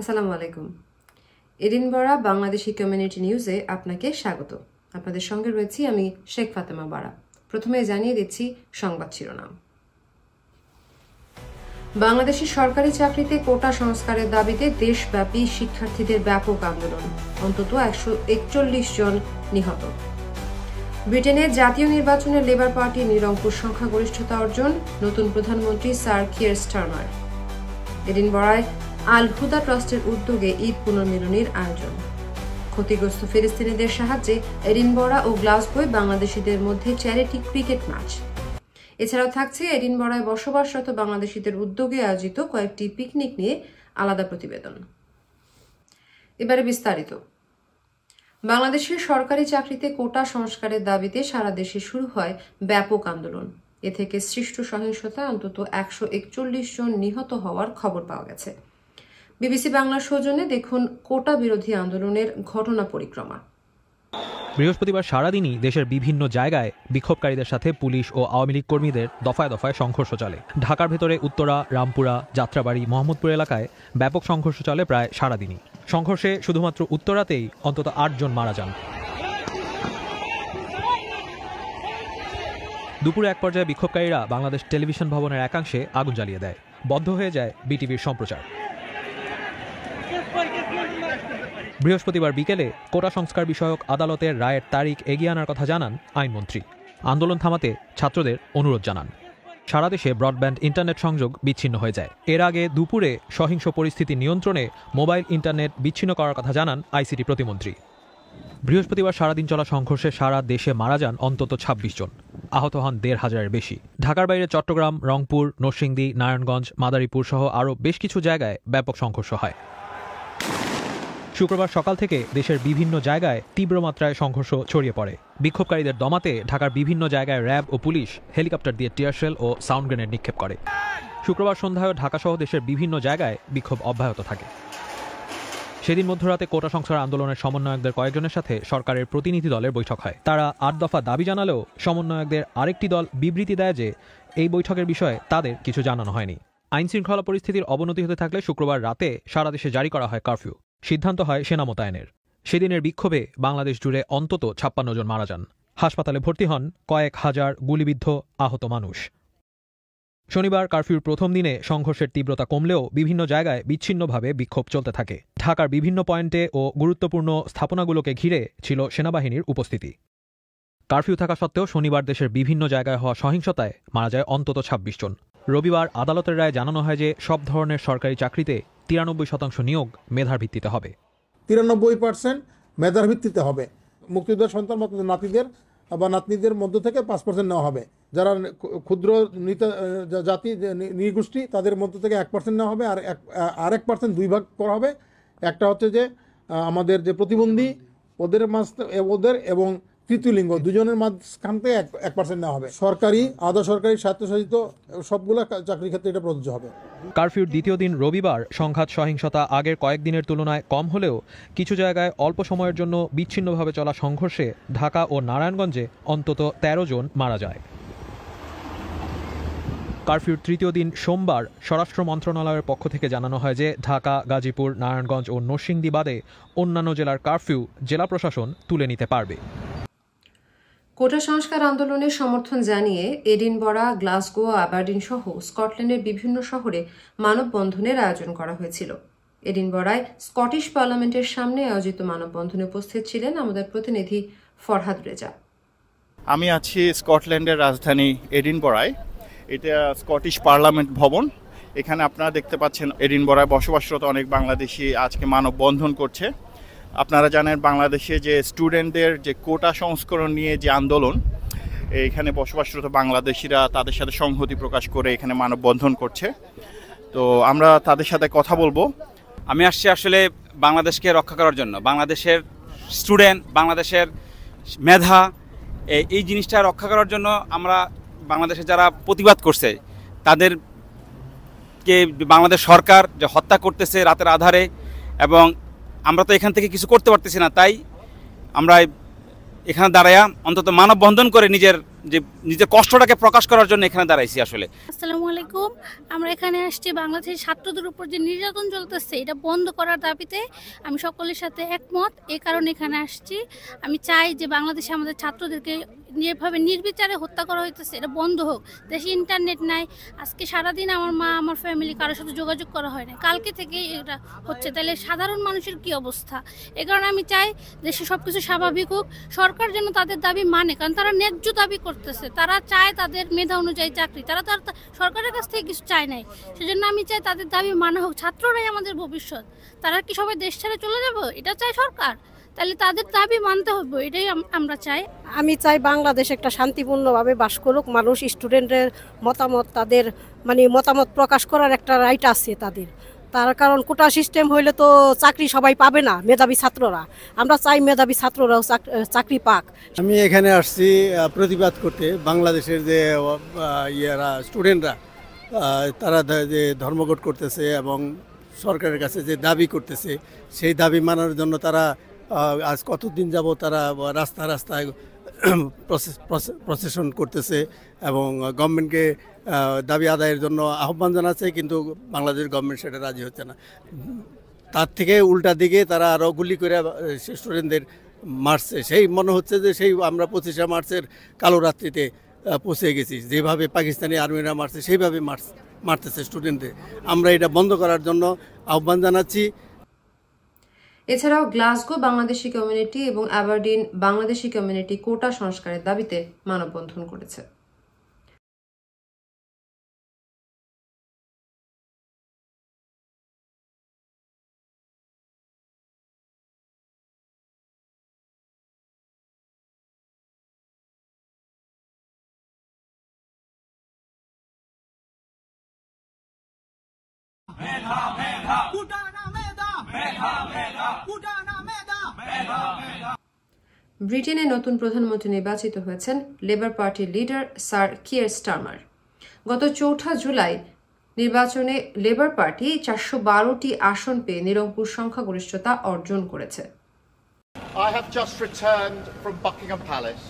আসসালামু আলাইকুম। Edinburgh Bangladeshi community নিউজে আপনাকে স্বাগত। আপনাদের সঙ্গে রয়েছি আমি শেখ ফাতেমা বারা। প্রথমে জানিয়ে দিচ্ছি সংবাদ শিরোনাম। বাংলাদেশের সরকারি চাকরিতে কোটা সংস্কারের দাবিতে দেশব্যাপী শিক্ষার্থীদের ব্যাপক আন্দোলন, অন্তত 141 জন নিহত। ব্রিটেনের জাতীয় নির্বাচনে লেবার পার্টির নিরঙ্কুশ সংখ্যাগরিষ্ঠতা অর্জন, নতুন প্রধানমন্ত্রী স্যার কিয়ার স্টারমার। এডিনবরায় আল হুদা ট্রাস্টের উদ্যোগে ঈদ পুনর্মিলনীর আয়োজন। ক্ষতিগ্রস্ত ফিলিস্তিনিদের সাহায্যে এডিনবরা ও গ্লাসগোয় বাংলাদেশিদের মধ্যে চ্যারিটি ক্রিকেট ম্যাচ। এছাড়াও থাকছে এডিনবরায় বসবাসরত বাংলাদেশিদের উদ্যোগে আয়োজিত কয়েকটি পিকনিক নিয়ে আলাদা প্রতিবেদন। এবারে বিস্তারিত। বাংলাদেশের সরকারি চাকরিতে কোটা সংস্কারের দাবিতে সারা দেশে শুরু হয় ব্যাপক আন্দোলন। এ থেকে সৃষ্ট সহিংসতায় অন্তত 141 জন নিহত হওয়ার খবর পাওয়া গেছে। বিবিসি বাংলার সৌজন্যে দেখুন কোটা বিরোধী আন্দোলনের ঘটনা পরিক্রমা। বৃহস্পতিবার সারাদিনই দেশের বিভিন্ন জায়গায় বিক্ষোভকারীদের সাথে পুলিশ ও আওয়ামী লীগ কর্মীদের দফায় দফায় সংঘর্ষ চলে। ঢাকার ভেতরে উত্তরা, রামপুরা, যাত্রাবাড়ি, মোহাম্মদপুর এলাকায় ব্যাপক সংঘর্ষ চলে প্রায় সারাদিনই। সংঘর্ষে শুধুমাত্র উত্তরাতেই অন্তত 8 জন মারা যান। দুপুরে এক পর্যায়ে বিক্ষোভকারীরা বাংলাদেশ টেলিভিশন ভবনের একাংশে আগুন জ্বালিয়ে দেয়। বন্ধ হয়ে যায় বিটিভির সম্প্রচার। বৃহস্পতিবার বিকেলে কোটা সংস্কার বিষয়ক আদালতের রায়ের তারিখ এগিয়ে আনার কথা জানান আইনমন্ত্রী। আন্দোলন থামাতে ছাত্রদের অনুরোধ জানান। সারা দেশে ব্রডব্যান্ড ইন্টারনেট সংযোগ বিচ্ছিন্ন হয়ে যায়। এর আগে দুপুরে সহিংস পরিস্থিতি নিয়ন্ত্রণে মোবাইল ইন্টারনেট বিচ্ছিন্ন করার কথা জানান আইসিটি প্রতিমন্ত্রী। বৃহস্পতিবার সারাদিন চলা সংঘর্ষে সারা দেশে মারা যান অন্তত 26 জন, আহত হন 1,500-এর বেশি। ঢাকার বাইরে চট্টগ্রাম, রংপুর, নরসিংদী, নারায়ণগঞ্জ, মাদারীপুর সহ আরও বেশ কিছু জায়গায় ব্যাপক সংঘর্ষ হয়। শুক্রবার সকাল থেকে দেশের বিভিন্ন জায়গায় তীব্র মাত্রায় সংঘর্ষ ছড়িয়ে পড়ে। বিক্ষোভকারীদের দমাতে ঢাকার বিভিন্ন জায়গায় র্যাব ও পুলিশ হেলিকপ্টার দিয়ে টিয়ারশেল ও সাউন্ড গ্রেনেড নিক্ষেপ করে। শুক্রবার সন্ধ্যায় ঢাকাসহ দেশের বিভিন্ন জায়গায় বিক্ষোভ অব্যাহত থাকে। সেদিন মধ্যরাতে কোটা সংস্কার আন্দোলনের সমন্বয়কদের কয়েকজনের সাথে সরকারের প্রতিনিধি দলের বৈঠক হয়। তারা 8 দফা দাবি জানালেও সমন্বয়কদের আরেকটি দল বিবৃতি দেয় যে এই বৈঠকের বিষয়ে তাদের কিছু জানানো হয়নি। আইন শৃঙ্খলা পরিস্থিতির অবনতি হতে থাকলে শুক্রবার রাতে সারা দেশে জারি করা হয় কারফিউ। সিদ্ধান্ত হয় সেনা মোতায়েনের। সেদিনের বিক্ষোভে বাংলাদেশ জুড়ে অন্তত 56 জন মারা যান। হাসপাতালে ভর্তি হন কয়েক হাজার গুলিবিদ্ধ আহত মানুষ। শনিবার কারফিউর প্রথম দিনে সংঘর্ষের তীব্রতা কমলেও বিভিন্ন জায়গায় বিচ্ছিন্নভাবে বিক্ষোভ চলতে থাকে। ঢাকার বিভিন্ন পয়েন্টে ও গুরুত্বপূর্ণ স্থাপনাগুলোকে ঘিরে ছিল সেনাবাহিনীর উপস্থিতি। কারফিউ থাকা সত্ত্বেও শনিবার দেশের বিভিন্ন জায়গায় হওয়া সহিংসতায় মারা যায় অন্তত 26 জন। রবিবার আদালতের রায়ে জানানো হয় যে সব ধরনের সরকারি চাকরিতে 93% নিয়োগ মেধার ভিত্তিতে হবে। 93% মেধার ভিত্তিতে হবে। মুক্তিযোদ্ধার সন্তান বা নাতিদের বা নাতনিদের মধ্য থেকে 5% নেওয়া হবে। যারা ক্ষুদ্র জাতি নৃগোষ্ঠী তাদের মধ্য থেকে 1% নেওয়া হবে। আর 1% 2 ভাগ করা হবে। একটা হচ্ছে যে আমাদের যে প্রতিবন্ধী ওদের এবং তৃতীয় লিঙ্গ দুজনের মাঝখান থেকে 1% নেওয়া হবে। সরকারি, আধা সরকারি, স্বায়ত্তশাসিত সবগুলো চাকরির ক্ষেত্রে এটা প্রযোজ্য হবে। কারফিউর দ্বিতীয় দিন রবিবার সংঘাত সহিংসতা আগের কয়েকদিনের তুলনায় কম হলেও কিছু জায়গায় অল্প সময়ের জন্য বিচ্ছিন্নভাবে চলা সংঘর্ষে ঢাকা ও নারায়ণগঞ্জে অন্তত 13 জন মারা যায়। কারফিউর তৃতীয় দিন সোমবার স্বরাষ্ট্র মন্ত্রণালয়ের পক্ষ থেকে জানানো হয় যে ঢাকা, গাজীপুর, নারায়ণগঞ্জ ও নরসিংদী বাদে অন্যান্য জেলার কারফিউ জেলা প্রশাসন তুলে নিতে পারবে। কোটা সংস্কার আন্দোলনের সমর্থন জানিয়ে এডিনবরা, গ্লাসগো, আবারডিন সহ স্কটল্যান্ডের বিভিন্ন শহরে মানববন্ধনের আয়োজন করা হয়েছিল। এডিনবরায় স্কটিশ পার্লামেন্টের সামনে আয়োজিত মানববন্ধনে উপস্থিত ছিলেন আমাদের প্রতিনিধি ফরহাদ রেজা। আমি আছি স্কটল্যান্ডের রাজধানী এডিনবরায়। এটা স্কটিশ পার্লামেন্ট ভবন। এখানে আপনারা দেখতে পাচ্ছেন এডিনবরায় বসবাসরত অনেক বাংলাদেশি আজকে মানববন্ধন করছে। আপনারা জানেন বাংলাদেশে যে স্টুডেন্টদের যে কোটা সংস্করণ নিয়ে যে আন্দোলন, এখানে বসবাসরত বাংলাদেশিরা তাদের সাথে সংহতি প্রকাশ করে এখানে মানববন্ধন করছে। তো আমরা তাদের সাথে কথা বলবো। আমি আসছি আসলে বাংলাদেশকে রক্ষা করার জন্য। বাংলাদেশের স্টুডেন্ট, বাংলাদেশের মেধা, এই জিনিসটা রক্ষা করার জন্য আমরা বাংলাদেশে যারা প্রতিবাদ করছে তাদেরকে বাংলাদেশ সরকার যে হত্যা করতেছে রাতের আধারে, এবং আমরা তো এখান থেকে কিছু করতে পারতেছি না, তাই আমরা এখানে দাঁড়ায়া অন্তত মানববন্ধন করে নিজের যে নিজের কষ্টটাকে প্রকাশ করার জন্য এখানে দাঁড়াইছি আসলে। আসসালামু আলাইকুম। আমরা এখানে আসছি বাংলাদেশের ছাত্রদের উপর যে নির্যাতন চলতেছে এটা বন্ধ করার দাবিতে। আমি সকলের সাথে একমত, এই কারণে এখানে আসছি। আমি চাই যে বাংলাদেশে আমাদের ছাত্রদেরকে যেভাবে নির্বিচারে হত্যা করা হইতেছে এটা বন্ধ হোক। দেশে ইন্টারনেট নাই, আজকে সারাদিন আমার মা আমার ফ্যামিলি কারোর সাথে যোগাযোগ করা হয় না, কালকে থেকে এটা হচ্ছে, তাহলে সাধারণ মানুষের কি অবস্থা? এ কারণে আমি চাই দেশে সব কিছু স্বাভাবিক হোক, সরকার যেন তাদের দাবি মানে, কারণ তারা ন্যায্য দাবি করতেছে, তারা চায় তাদের মেধা অনুযায়ী চাকরি, তারা তো আর সরকারের কাছ থেকে কিছু চায় নাই। সেজন্য আমি চাই তাদের দাবি মানা হোক। ছাত্ররাই আমাদের ভবিষ্যৎ, তারা কি সবাই দেশ ছেড়ে চলে যাব? এটা চাই সরকার, তাহলে তাদের দাবি মানতে হবে, এটাই আমরা চাই। আমি চাই বাংলাদেশ একটা শান্তিপূর্ণভাবে বাস করুক, মানুষ স্টুডেন্টের মতামত, তাদের মতামত প্রকাশ করার একটা রাইট আছে তার কারণ কোটা সিস্টেম হইলে তো চাকরি সবাই পাবে না, মেধাবী ছাত্ররা। আমরা চাই মেধাবী ছাত্ররাও চাকরি পাক। আমি এখানে আসছি প্রতিবাদ করতে, বাংলাদেশের যে স্টুডেন্টরা তারা যে ধর্মঘট করতেছে এবং সরকারের কাছে যে দাবি করতেছে সেই দাবি মানার জন্য তারা আজ কতদিন যাব তারা রাস্তায় প্রসেশন করতেছে এবং গভর্নমেন্টকে দাবি আদায়ের জন্য আহ্বান জানাচ্ছে, কিন্তু বাংলাদেশ গভর্নমেন্ট সেটা রাজি হচ্ছে না। তার থেকে উল্টা দিকে তারা আরও গুলি করে স্টুডেন্টদের মারছে। সেই মনে হচ্ছে যে সেই আমরা 25শে মার্চের কালো রাত্রিতে পৌঁছে গেছি, যেভাবে পাকিস্তানি আর্মিরা মারছে সেইভাবে মারতেছে স্টুডেন্টদের। আমরা এটা বন্ধ করার জন্য আহ্বান জানাচ্ছি। এছাড়াও গ্লাসগো বাংলাদেশি কমিউনিটি এবং অ্যাবারডিন বাংলাদেশি কমিউনিটি কোটা সংস্কারের দাবিতে মানববন্ধন করেছে। ব্রিটেনে নতুন প্রধানমন্ত্রী নির্বাচিত হয়েছেন লেবার পার্টির লিডার স্যার কিয়ার স্টারমার। গত 4 জুলাই নির্বাচনে লেবার পার্টি 412টি আসন পেয়ে নিরঙ্কুশ সংখ্যাগরিষ্ঠতা অর্জন করেছে। I have just returned from Buckingham Palace,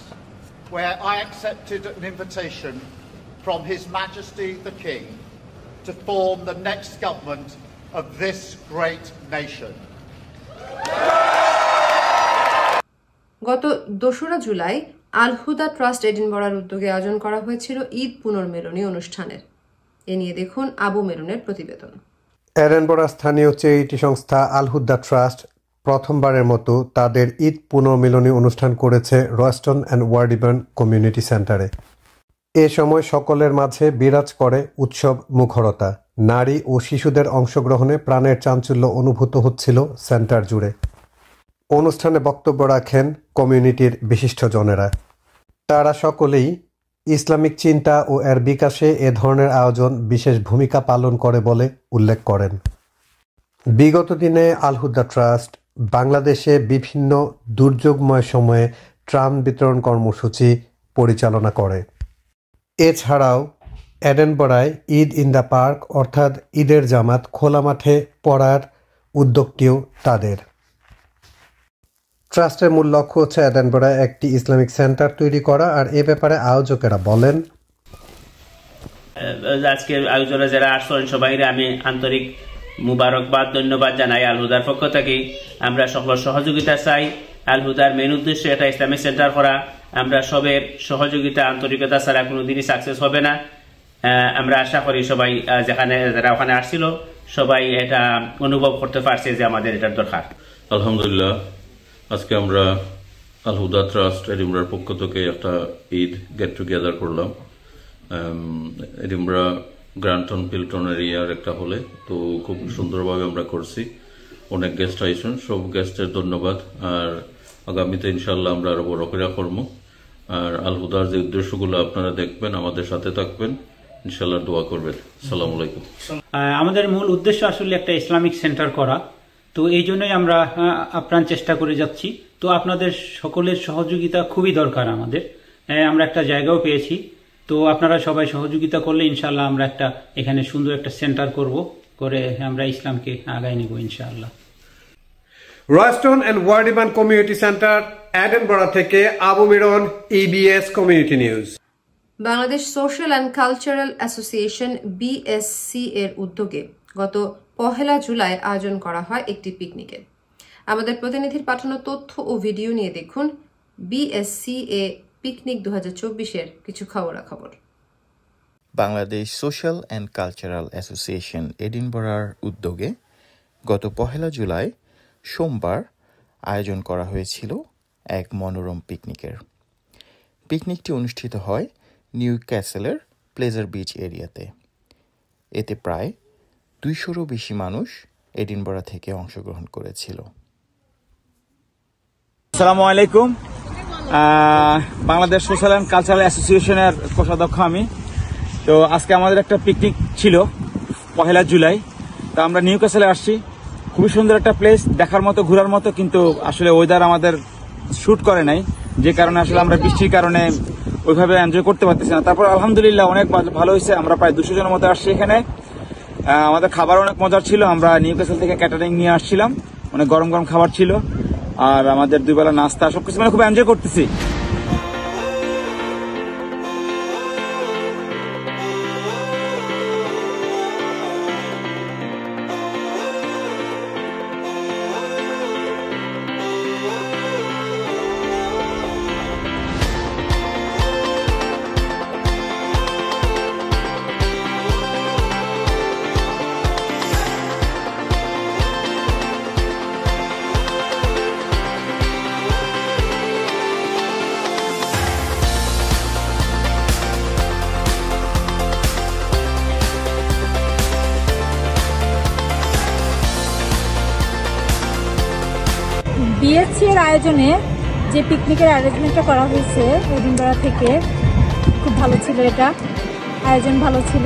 where I accepted an invitation from His Majesty the King to form the next government of this great nation. গত 2 জুলাই আল হুদা trust এডিনবরার উদ্যোগে আয়োজন করা হয়েছিল ঈদ পুনর্মিলনী অনুষ্ঠানের। এ নিয়ে দেখুন আবু মেরুনের প্রতিবেদন। এডিনবরা স্থানীয় চ্যারিটি সংস্থা আল হুদা ট্রাস্ট প্রথমবারের মতো তাদের ঈদ পুনর্মিলনী অনুষ্ঠান করেছে রয়স্টন অ্যান্ড ওয়ার্ডিবার্ন কমিউনিটি সেন্টারে। এ সময় সকলের মাঝে বিরাজ করে উৎসব মুখরতা। নারী ও শিশুদের অংশগ্রহণে প্রাণের চাঞ্চল্য অনুভূত হচ্ছিল সেন্টার জুড়ে। অনুষ্ঠানে বক্তব্য রাখেন কমিউনিটির বিশিষ্টজনেরা। তারা সকলেই ইসলামিক চিন্তা ও এর বিকাশে এ ধরনের আয়োজন বিশেষ ভূমিকা পালন করে বলে উল্লেখ করেন। বিগত দিনে আল হুদা ট্রাস্ট বাংলাদেশে বিভিন্ন দুর্যোগময় সময়ে ত্রাণ বিতরণ কর্মসূচি পরিচালনা করে। এছাড়াও এডিনবরায় ঈদ ইন দ্য পার্ক অর্থাৎ ঈদের জামাত খোলা মাঠে পড়ার উদ্যোগটিও তাদের। ট্রাস্টের মূল লক্ষ্য হচ্ছে এডিনবরায় একটি ইসলামিক সেন্টার তৈরি করা। আর এ ব্যাপারে আয়োজকেরা বলেন, আজকের আয়োজনে যারা আসছেন সবাই আমি আন্তরিক মুবারকবাদ ধন্যবাদ জানাই। আল হুদার পক্ষ থেকে আমরা সকল সহযোগিতা চাই। আল হুদার মেন উদ্দেশ্য এটা ইসলামিক সেন্টার করা। আমরা সবের সহযোগিতা আন্তরিকতা ছাড়া কোনোদিনই সাকসেস হবে না। আমরা আশা করি সবাই যেখানে যারা ওখানে আসছিল সবাই এটা অনুভব করতে পারছে যে আমাদের এটার দরকার। আলহামদুলিল্লাহ, আজকে আমরা আল হুদা ট্রাস্ট এডিনবরার পক্ষ থেকে একটা ঈদ গেট টুগেদার করলাম এডিনবরা গ্রান্টন পিলটন এরিয়ার একটা হলে। তো খুব সুন্দরভাবে আমরা করছি। অনেক গেস্ট আইসুন, সব গেস্টের ধন্যবাদ। আর আগামীতে ইনশাল্লাহ আমরা আরো বড় করে করবো। আর আল হুদার যে উদ্দেশ্যগুলো আপনারা দেখবেন, আমাদের সাথে থাকবেন, ইনশাল্লাহ দোয়া করবেন। আসসালামু আলাইকুম। আমাদের মূল উদ্দেশ্য আসলে একটা ইসলামিক সেন্টার করা। তো এই জন্যই আমরা আপ্রাণ চেষ্টা করে যাচ্ছি। তো আপনাদের সকলের সহযোগিতা খুবই দরকার আমাদের। আমরা একটা জায়গাও পেয়েছি। তো আপনারা সবাই সহযোগিতা করলে ইনশাআল্লাহ আমরা একটা এখানে সুন্দর একটা সেন্টার করে আমরা ইসলামকে আগায় নিব ইনশাআল্লাহ। রয়স্টন অ্যান্ড ওয়ার্ডিবার্ন কমিউনিটি সেন্টার এডিনবরা থেকে Abu Miran, EBS community news. Bangladesh social and cultural association BSc এর উদ্যোগে গত 1 জুলাই আয়োজন করা হয় একটি পিকনিকের। আমাদের প্রতিনিধির পাঠানো তথ্য ও ভিডিও নিয়ে দেখুন বিএসসি এ পিকনিক 2024 কিছু খবরাখবর। Bangladesh social and cultural association এডিনবরার উদ্যোগে গত 1 জুলাই সোমবার আয়োজন করা হয়েছিল এক মনোরম পিকনিকের। পিকনিকটি অনুষ্ঠিত হয় নিউ ক্যাসেলের প্লেজার বিচ এরিয়াতে। এতে প্রায় 200-রও বেশি মানুষ এডিনবরা থেকে অংশগ্রহণ করেছিল। আসসালামু আলাইকুম। বাংলাদেশ সোশ্যাল অ্যান্ড কালচারাল অ্যাসোসিয়েশনের কোষাধ্যক্ষ আমি। তো আজকে আমাদের একটা পিকনিক ছিল 1 জুলাই। তো আমরা নিউ ক্যাসেলে আসছি। খুবই সুন্দর একটা প্লেস, দেখার মতো, ঘোরার মতো, কিন্তু আসলে ওয়েদার আমাদের শুট করে নাই, যে কারণে আসলে আমরা বৃষ্টির কারণে ওইভাবে এনজয় করতে পারতেছি না। তারপর আলহামদুলিল্লাহ অনেক ভালো হয়েছে। আমরা প্রায় 200 জনের মতো আসছি এখানে। আমাদের খাবার অনেক মজার ছিল। আমরা নিউ ক্যাসেল থেকে ক্যাটারিং নিয়ে আসছিলাম, অনেক গরম গরম খাবার ছিল, আর আমাদের 2 বেলা নাস্তা, সবকিছু মানে খুব এনজয় করতেছি। বিএসসি এর আয়োজনে যে পিকনিকের অ্যারেঞ্জমেন্টটা করা হয়েছে এডিনবরা থেকে, খুব ভালো ছিল। এটা আয়োজন ভালো ছিল,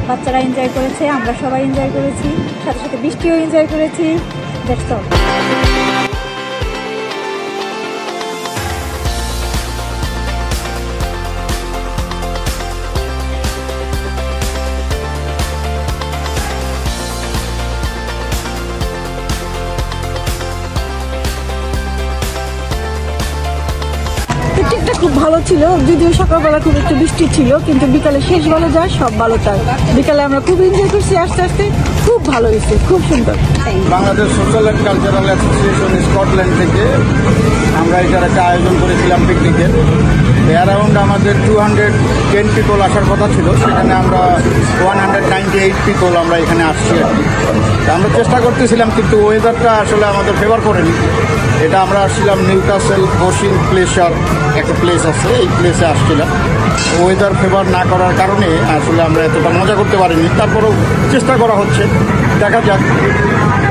বাচ্চারা এনজয় করেছে, আমরা সবাই এনজয় করেছি, সাথে সাথে বৃষ্টিও এনজয় করেছি। That's all. খুব ভালো ছিল, যদিও সকালবেলা খুব একটু বৃষ্টি ছিল, কিন্তু বিকালে শেষ ভালো যায়, সব ভালো যায়। বিকালে আমরা খুব এনজয় করছি, আস্তে আস্তে খুব ভালো হয়েছে, খুব সুন্দর। Bangladesh social and cultural association Scotland থেকে আমরা এটার একটা আয়োজন করেছিলাম পিকনিকের। অ্যারাউন্ড আমাদের 210 পিপল আসার কথা ছিল, সেখানে আমরা 198 পিপল আমরা এখানে আসছি আর কি। আমরা চেষ্টা করতেছিলাম, কিন্তু ওয়েদারটা আসলে আমাদের ফেভার করেনি। এটা আমরা আসছিলাম নিউ ক্যাসেল বোশিং প্লেসার একটা প্লেস আছে, এই প্লেসে আসছিলাম। ওয়েদার ফেভার না করার কারণে আসলে আমরা এতটা মজা করতে পারিনি। তারপরেও চেষ্টা করা হচ্ছে, দেখা যাক।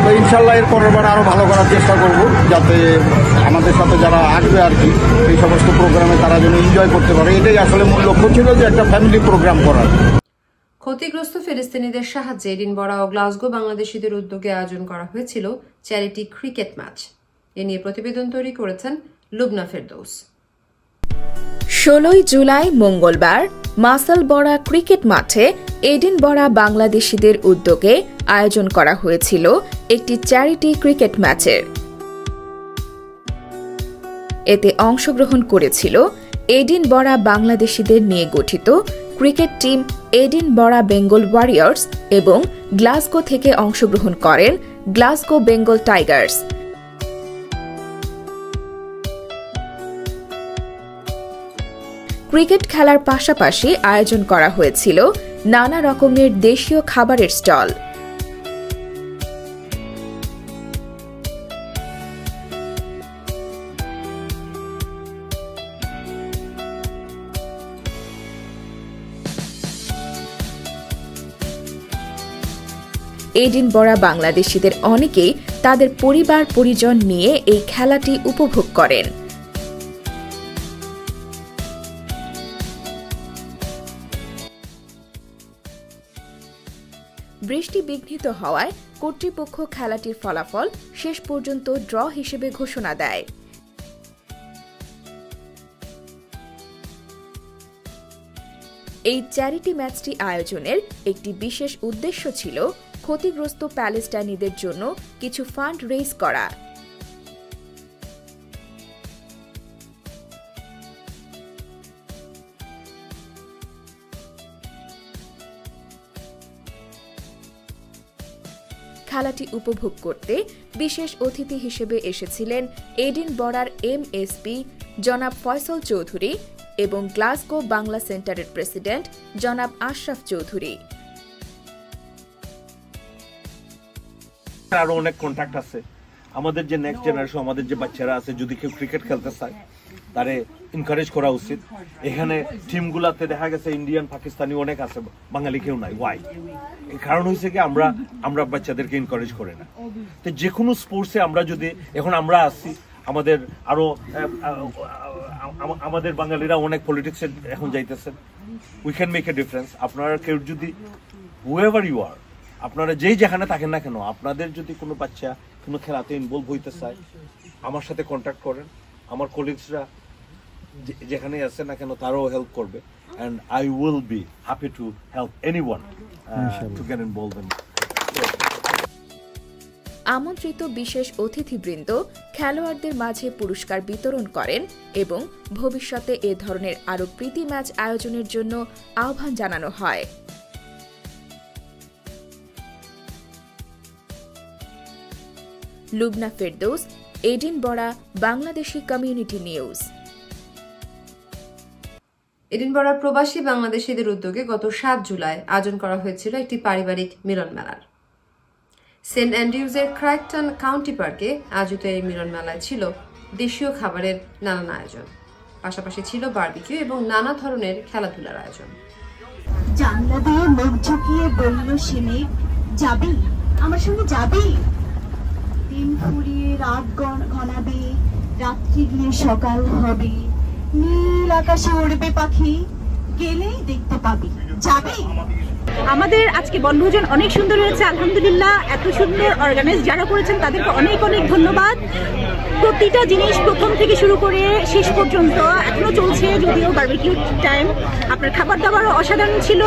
তো ইনশাল্লাহ এর পরের বার আরও ভালো করার চেষ্টা করব, যাতে আমাদের সাথে যারা আসবে আর কি এই সমস্ত প্রোগ্রামে তারা যেন এনজয় করতে পারে। এটাই আসলে মূল লক্ষ্য ছিল, যে একটা ফ্যামিলি প্রোগ্রাম করার। ক্ষতিগ্রস্ত ফিলিস্তিনিদের সাহায্যে এডিনবরা ও গ্লাসগো বাংলাদেশিদের উদ্যোগে আয়োজন করা হয়েছিল চ্যারিটি ক্রিকেট ম্যাচ। এ নিয়ে প্রতিবেদন তৈরি করেছেন লুবনা ফেরদৌস। 16 জুলাই মঙ্গলবার মাসালবরা ক্রিকেট মাঠে এডিনবরা বাংলাদেশিদের উদ্যোগে আয়োজন করা হয়েছিল একটি চ্যারিটি ক্রিকেট ম্যাচের। এতে অংশগ্রহণ করেছিল এডিনবরা বাংলাদেশিদের নিয়ে গঠিত cricket team Edinburgh Bengal Warriors এবং গ্লাসগো থেকে অংশগ্রহণ করেন গ্লাসগো বেঙ্গল টাইগার্স। ক্রিকেট খেলার পাশাপাশি আয়োজন করা হয়েছিল নানা রকমের দেশীয় খাবারের স্টল। এডিনবরা বাংলাদেশিদের অনেকেই তাদের পরিবার পরিজন নিয়ে এই খেলাটি উপভোগ করেন। বৃষ্টি বিঘ্নিত হওয়ায় কর্তৃপক্ষ খেলাটির ফলাফল শেষ পর্যন্ত ড্র হিসেবে ঘোষণা দেয়। এই চ্যারিটি ম্যাচটি আয়োজনের একটি বিশেষ উদ্দেশ্য ছিল ক্ষতিগ্রস্ত প্যালেস্টাইনিদের জন্য কিছু ফান্ড রেইজ করা। খেলাটি উপভোগ করতে বিশেষ অতিথি হিসেবে এসেছিলেন এডিনবরার এমএসপি জনাব ফয়সল চৌধুরী এবং গ্লাসগো বাংলা সেন্টারের প্রেসিডেন্ট জনাব আশরাফ চৌধুরী। আরো অনেক কন্ট্যাক্ট আছে আমাদের যে নেক্সট জেনারেশন, আমাদের যে বাচ্চারা আছে, যদি কেউ ক্রিকেট খেলতে চায় তারে এনকারেজ করা উচিত। এখানে টিমগুলাতে দেখা গেছে ইন্ডিয়ান পাকিস্তানি অনেক আছে, বাঙালি কেউ নাই। ওয়াই? এই কারণ হয়েছে কি আমরা বাচ্চাদেরকে এনকারেজ করে না। তো যে কোনো স্পোর্টসে আমরা যদি এখন আমরা আসছি, আমাদের আরো আমাদের বাঙালিরা অনেক পলিটিক্সে এখন যাইতেছেন, we can make a difference. আপনারা কেউ যদি হুএভার ইউ আর, আপনারা যেই যেখানে থাকেন না কেন, আপনাদের যদি কোনো বাচ্চা কোনো খেলাতে ইনভলভ হইতে চায়, আমার সাথে কন্ট্যাক্ট করেন। আমার কলিগসরা যেখানে আছে না কেন তারাও হেল্প করবে, and I will be happy to help anyone to get involved in. আমন্ত্রিত বিশেষ অতিথিবৃন্দ খেলোয়াড়দের মাঝে পুরস্কার বিতরণ করেন এবং ভবিষ্যতে এ ধরনের আরও প্রীতি ম্যাচ আয়োজনের জন্য আহ্বান জানানো হয়। Lubna Ferdous, Edinburgh, Bangladeshi community news. এডিনবরার প্রবাসী বাংলাদেশিদের উদ্যোগে গত 7 জুলাই আয়োজন করা হয়েছিল একটি পারিবারিক মিলন মেলার। সেন্ট অ্যান্ড্রিউজের ক্রাইকটন কাউন্টি পার্কে আয়োজিত এই মিলন মেলায় ছিল দেশীয় খাবারের নানান আয়োজন, পাশাপাশি ছিল বারবিকিউ এবং নানা ধরনের খেলাধুলার আয়োজন। জানলা দিয়ে মুখ ঝুঁকিয়ে বলল সিমে, যাবি আমার সঙ্গে, যাবি? দিন ফুরিয়ে রাত ঘনাবে, রাত্রি গিয়ে সকাল হবে, নীল আকাশে উড়বে পাখি, গেলেই দেখতে পাবি, যাবি? আমাদের আজকে বনভোজন অনেক সুন্দর হয়েছে, আলহামদুলিল্লাহ। এত সুন্দর অর্গানাইজ যারা করেছেন তাদেরকে অনেক অনেক ধন্যবাদ। প্রতিটা জিনিস প্রথম থেকে শুরু করে শেষ পর্যন্ত এখনো চলছে, যদিও বারবিকিউ টাইম। আপনার খাবার দাবারও অসাধারণ ছিল।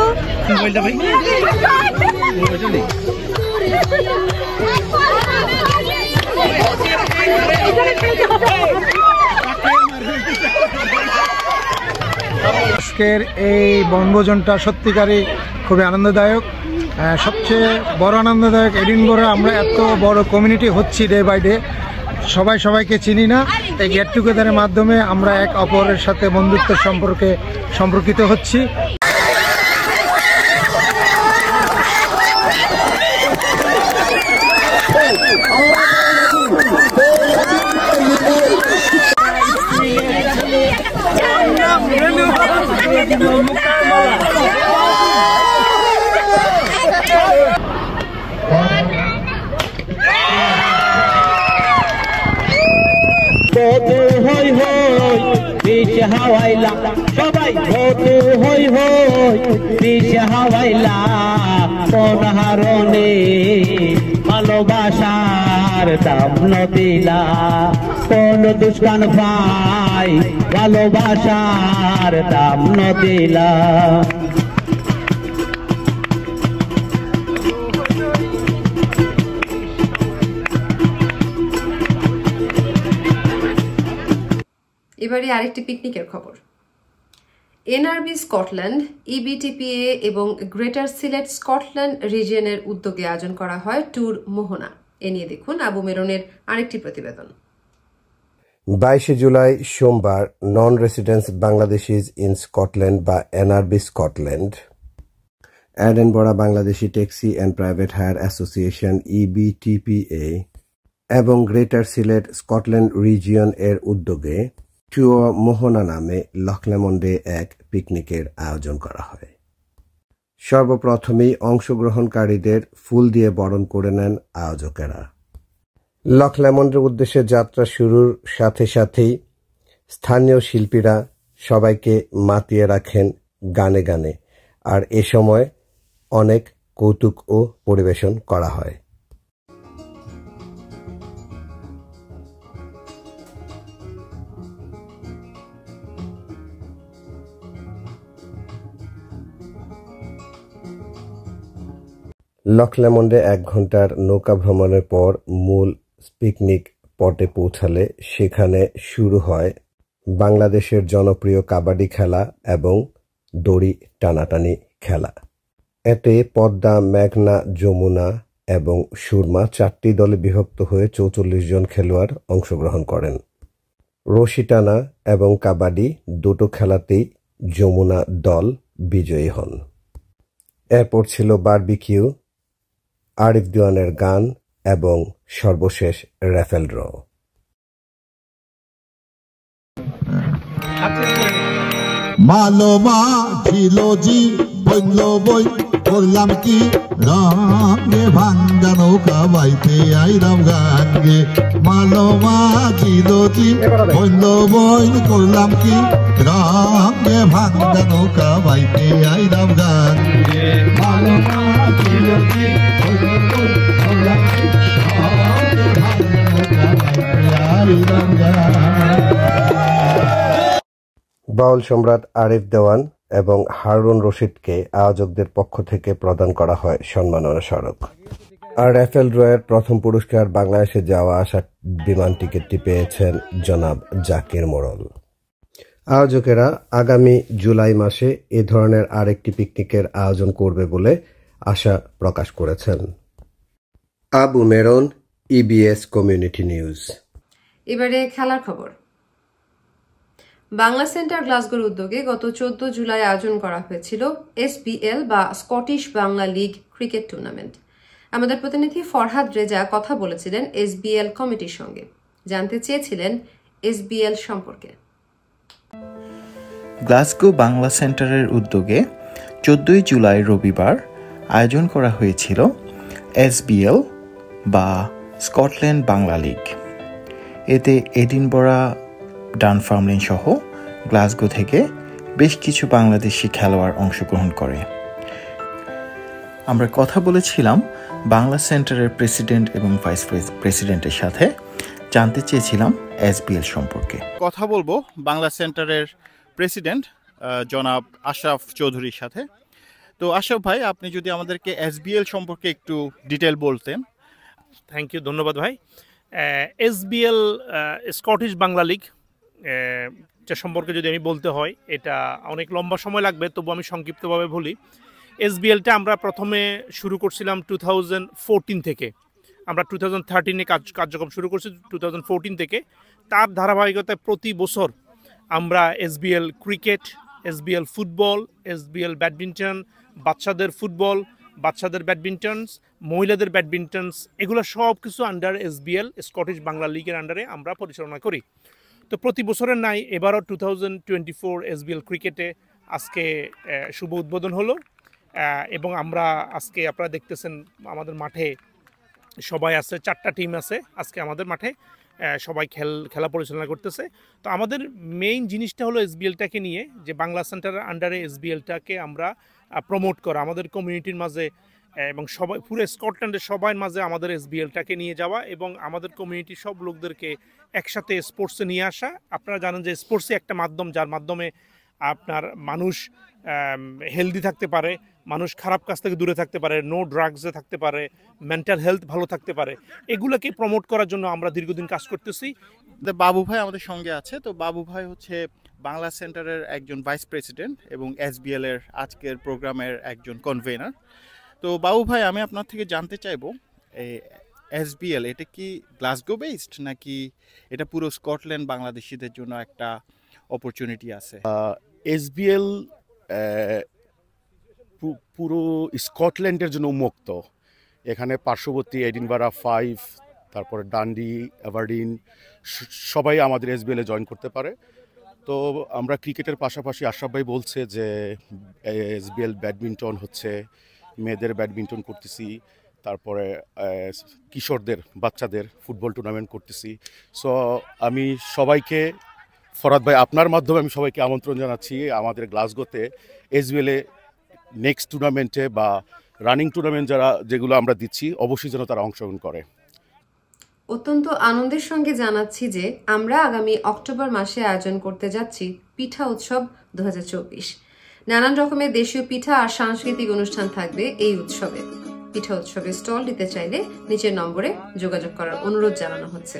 আজকের এই বনভোজনটা সত্যিকারই খুবই আনন্দদায়ক। সবচেয়ে বড় আনন্দদায়ক এডিনবরা আমরা এত বড় কমিউনিটি হচ্ছি ডে বাই ডে, সবাই সবাইকে চিনি না। এই গেট টুগেদারের মাধ্যমে আমরা এক অপরের সাথে বন্ধুত্বের সম্পর্কিত হচ্ছি। সবাই ভোটু হই হই পিছে হাওয়াইলা, কোন হারণে ভালোবাসার দাম নদিলা, কোন দুষ্কান ভাই ভালোবাসার দাম নদিলা। এবারে আরেকটি পিকনিকের খবর। এনআরবি স্কটল্যান্ড, ইবিটিপিএ এবং গ্রেটার সিলেট স্কটল্যান্ড রিজিয়নের উদ্যোগে আয়োজন করা হয় ট্যুর মোহনা। এ নিয়ে দেখুন আবু মেরনের আরেকটি প্রতিবেদন। 22 জুলাই সোমবার non residence Bangladeshis in Scotland বা NRB Scotland, Edinburgh Bangladeshi taxi and private hire association EBTPA এবং গ্রেটার সিলেট স্কটল্যান্ড রিজিয়ন এর উদ্যোগে ট্যুর মোহনা নামে লখলেমন্ডে এক পিকনিকের আয়োজন করা হয়। সর্বপ্রথমেই অংশগ্রহণকারীদের ফুল দিয়ে বরণ করে নেন আয়োজকেরা। লখলেমন্ডের উদ্দেশ্যে যাত্রা শুরুর সাথে সাথেই স্থানীয় শিল্পীরা সবাইকে মাতিয়ে রাখেন গানে গানে, আর এ সময় অনেক কৌতুকও পরিবেশন করা হয়। লখলেমন্ডে 1 ঘন্টার নৌকা ভ্রমণের পর মূল পিকনিক স্পটে পৌঁছালে সেখানে শুরু হয় বাংলাদেশের জনপ্রিয় কাবাডি খেলা এবং দড়ি টানাটানি খেলা। এতে পদ্মা, মেঘনা, যমুনা এবং সুরমা 4টি দলে বিভক্ত হয়ে 44 জন খেলোয়াড় অংশগ্রহণ করেন। রশি টানা এবং কাবাডি দুটো খেলাতেই যমুনা দল বিজয়ী হন। এরপর ছিল বারবিকিউ, আরিফ দেওয়ানের গান এবং সর্বশেষ র্যাফেল ড্র। মালমা ঝিলজি বইল বই করলাম কি রঙে ভাঙ্গা নৌকা বাইতে আইরাম গাঙ্গে। মালমা ঝিলজি বইল বই করলাম কি রঙে ভাঙ্গা নৌকা বাইতে আইরাম গাঙ্গে। মালমা ঝিলজি বইল বই করলাম কি রঙে ভাঙ্গা নৌকা বাইতে আইরাম গাঙ্গে। বাউল সম্রাট আরিফ দেওয়ান এবং হারুন রশিদকে আয়োজকদের পক্ষ থেকে প্রদান করা হয় সম্মাননা স্মারক। আর র্যাফেল ড্রয়ের প্রথম পুরস্কার বাংলাদেশে যাওয়া আসা বিমান টিকিটটি পেয়েছেন জনাব জাকির মোড়ল। আয়োজকেরা আগামী জুলাই মাসে এ ধরনের আরেকটি পিকনিকের আয়োজন করবে বলে আশা প্রকাশ করেছেন। Abu maroon, EBS community news. এবারে খেলার খবর। বাংলা সেন্টার গ্লাসগোর উদ্যোগে গত 14 জুলাই আয়োজন করা হয়েছিল এসবিএল বা Scottish Bangla league cricket tournament. আমাদের প্রতিনিধি ফরহাদ রেজা কথা বলেছিলেন এসবিএল কমিটির সঙ্গে, জানতে চেয়েছিলেন এসবিএল সম্পর্কে। গ্লাসগো বাংলা সেন্টারের উদ্যোগে 14 জুলাই রবিবার আয়োজন করা হয়েছিল এসবিএল বা স্কটল্যান্ড বাংলা লিগ। এতে এডিনবরা, ডানফার্মলিন সহ গ্লাসগো থেকে বেশ কিছু বাংলাদেশি খেলোয়াড় অংশগ্রহণ করে। আমরা কথা বলেছিলাম বাংলা সেন্টারের প্রেসিডেন্ট এবং ভাইস প্রেসিডেন্টের সাথে, জানতে চেয়েছিলাম এসবিএল সম্পর্কে। কথা বলবো বাংলা সেন্টারের প্রেসিডেন্ট জনাব আশরাফ চৌধুরীর সাথে। তো আশরাফ ভাই, আপনি যদি আমাদেরকে এসবিএল সম্পর্কে একটু ডিটেল বলতেন। থ্যাংক ইউ, ধন্যবাদ ভাই। এসবিএল স্কটিশ বাংলা লিগ এটা সম্পর্কে যদি আমি বলতে হয়, এটা অনেক লম্বা সময় লাগবে, তবু আমি সংক্ষিপ্তভাবে বলি। এসবিএলটা আমরা প্রথমে শুরু করছিলাম 2014 থেকে। আমরা 2013-এ কার্যক্রম শুরু করছি 2014 থেকে। তার ধারাবাহিকতায় প্রতি বছর আমরা SBL cricket, SBL football, SBL badminton, বাচ্চাদের ফুটবল, বাচ্চাদের ব্যাডমিন্টনস, মহিলাদের ব্যাডমিন্টনস, এগুলো সব কিছু আন্ডার এসবিএল স্কটিশ বাংলা লিগের আন্ডারে আমরা পরিচালনা করি। তো প্রতি বছরের নাই এবারও 2024 এসবিএল ক্রিকেটে আজকে শুভ উদ্বোধন হলো এবং আমরা আজকে আপনারা দেখতেছেন আমাদের মাঠে সবাই আছে, 4টা টিম আছে আজকে আমাদের মাঠে, সবাই খেলা পরিচালনা করতেছে। তো আমাদের মেইন জিনিসটা হলো এসবিএলটাকে নিয়ে, যে বাংলা সেন্টারের আন্ডারে এসবিএলটাকে আমরা প্রমোট করা আমাদের কমিউনিটির মাঝে এবং সবাই পুরো স্কটল্যান্ডের সবার মাঝে আমাদের এসবিএলটাকে নিয়ে যাওয়া এবং আমাদের কমিউনিটির সব লোকদেরকে একসাথে স্পোর্টসে নিয়ে আসা। আপনারা জানেন যে স্পোর্টসই একটা মাধ্যম, যার মাধ্যমে আপনার মানুষ হেলদি থাকতে পারে, মানুষ খারাপ কাজ থেকে দূরে থাকতে পারে, নো ড্রাগসে থাকতে পারে, মেন্টাল হেলথ ভালো থাকতে পারে। এগুলোকে প্রমোট করার জন্য আমরা দীর্ঘদিন কাজ করতেছি। বাবু ভাই আমাদের সঙ্গে আছে। তো বাবু ভাই হচ্ছে বাংলা সেন্টারের একজন ভাইস প্রেসিডেন্ট এবং এসবিএল এর আজকের প্রোগ্রামের একজন কনভেনার। তো বাবু ভাই, আমি আপনার থেকে জানতে চাইবো, এসবিএল এটা কি গ্লাসগো বেসড নাকি এটা পুরো স্কটল্যান্ড বাংলাদেশিদের জন্য একটা অপরচুনিটি আছে? এসবিএল পুরো স্কটল্যান্ডের জন্য উন্মুক্ত। এখানে পার্শ্ববর্তী এডিনবরা 5, তারপরে ডান্ডি, অ্যাবারডিন সবাই আমাদের এসবিএলে জয়েন করতে পারে। তো আমরা ক্রিকেটের পাশাপাশি আশরাফ ভাই বলছে যে এসবিএল ব্যাডমিন্টন হচ্ছে, মেয়েদের ব্যাডমিন্টন করতেছি, তারপরে কিশোরদের বাচ্চাদের ফুটবল টুর্নামেন্ট করতেছি। সো আমি সবাইকে, ফরহাদ ভাই আপনার মাধ্যমে আমি সবাইকে আমন্ত্রণ জানাচ্ছি আমাদের গ্লাসগোতে এসবিএলে নেক্সট টুর্নামেন্টে বা রানিং টুর্নামেন্ট যেগুলো আমরা দিচ্ছি অবশ্যই যেন তারা অংশগ্রহণ করে। অত্যন্ত আনন্দের সঙ্গে জানাচ্ছি যে আমরা আগামী অক্টোবর মাসে আয়োজন করতে যাচ্ছি পিঠা উৎসব 2024। নানান রকমের দেশীয় পিঠা আর সাংস্কৃতিক অনুষ্ঠান থাকবে এই উৎসবে। পিঠা উৎসবে স্টল দিতে চাইলে নিচের নম্বরে যোগাযোগ করার অনুরোধ জানানো হচ্ছে।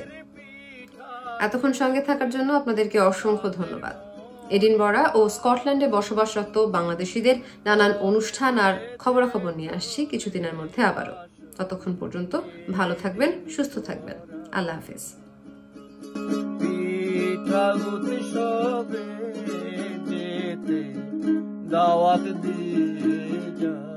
এতক্ষণ সঙ্গে থাকার জন্য আপনাদেরকে অসংখ্য ধন্যবাদ। এডিনবরা ও স্কটল্যান্ডে বসবাসরত বাংলাদেশিদের নানান অনুষ্ঠান আর খবরাখবর নিয়ে আসছি কিছুদিনের মধ্যে আবারও। ততক্ষণ পর্যন্ত ভালো থাকবেন, সুস্থ থাকবেন। আল্লাহ হাফেজ। দাওয়াত দিয়ে